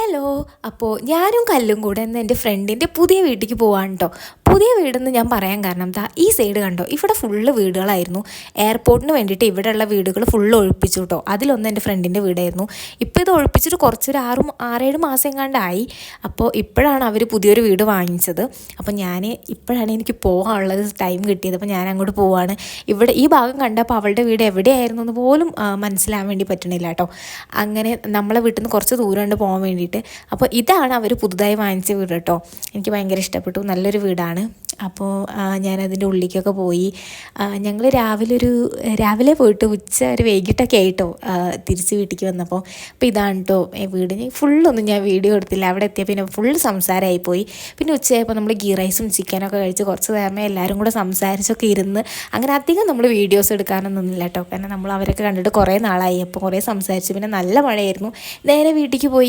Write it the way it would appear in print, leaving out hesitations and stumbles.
Hello. അപ്പോൾ ഞാനും കല്ലും കൂടെ ഇന്ന് എൻ്റെ ഫ്രണ്ടിൻ്റെ പുതിയ വീട്ടിലേക്ക് പോവാണ് കേട്ടോ. പുതിയ വീടെന്ന് ഞാൻ പറയാൻ കാരണം ഈ സൈഡ് കണ്ടോ, ഇവിടെ ഫുള്ള് വീടുകളായിരുന്നു. എയർപോർട്ടിന് വേണ്ടിയിട്ട് ഇവിടെയുള്ള വീടുകൾ ഫുള്ള് ഒഴിപ്പിച്ചു കേട്ടോ. അതിലൊന്ന് എൻ്റെ ഫ്രണ്ടിൻ്റെ വീടായിരുന്നു. ഇപ്പോൾ ഇത് ഒഴിപ്പിച്ചിട്ട് കുറച്ചൊരു 6-7 മാസം എങ്ങാണ്ടായി. അപ്പോൾ ഇപ്പോഴാണ് അവർ പുതിയൊരു വീട് വാങ്ങിച്ചത്. അപ്പോൾ ഇപ്പോഴാണ് എനിക്ക് പോകാനുള്ളത് ടൈം കിട്ടിയത്. അപ്പോൾ ഞാൻ അങ്ങോട്ട് പോവാണ്. ഇവിടെ ഈ ഭാഗം കണ്ടപ്പോൾ അവളുടെ വീട് എവിടെയായിരുന്നു എന്ന് പോലും മനസ്സിലാവാൻ വേണ്ടി പറ്റണില്ല കേട്ടോ. അങ്ങനെ നമ്മളെ വീട്ടിൽ നിന്ന് കുറച്ച് ദൂരമുണ്ട് പോകാൻ വേണ്ടിയിട്ട്. അപ്പോൾ ഇതാണ് അവർ പുതുതായി വാങ്ങിച്ച വീട് കേട്ടോ. എനിക്ക് ഭയങ്കര ഇഷ്ടപ്പെട്ടു, നല്ലൊരു വീടാണ്. അപ്പോൾ ഞാനതിൻ്റെ ഉള്ളിലേക്കൊക്കെ പോയി. ഞങ്ങൾ രാവിലെ പോയിട്ട് ഒരു വൈകിട്ടൊക്കെ ആയിട്ടോ തിരിച്ച് വീട്ടിലേക്ക് വന്നപ്പോൾ. അപ്പോൾ ഇതാണ് കേട്ടോ വീട്. ഫുള്ളൊന്നും ഞാൻ വീഡിയോ എടുത്തില്ല. അവിടെ എത്തിയ പിന്നെ ഫുൾ സംസാരമായി പോയി. പിന്നെ ഉച്ചയായപ്പോൾ നമ്മൾ ഗീ റൈസും ചിക്കനൊക്കെ കഴിച്ച് കുറച്ച് നേരമേ എല്ലാവരും കൂടെ സംസാരിച്ചൊക്കെ ഇരുന്ന് അങ്ങനെ അധികം നമ്മൾ വീഡിയോസ് എടുക്കാനൊന്നും നിന്നില്ല കേട്ടോ. കാരണം നമ്മൾ അവരൊക്കെ കണ്ടിട്ട് കുറേ നാളായി. അപ്പോൾ കുറേ സംസാരിച്ചു. പിന്നെ നല്ല മഴയായിരുന്നു. നേരെ വീട്ടിലേക്ക് പോയി.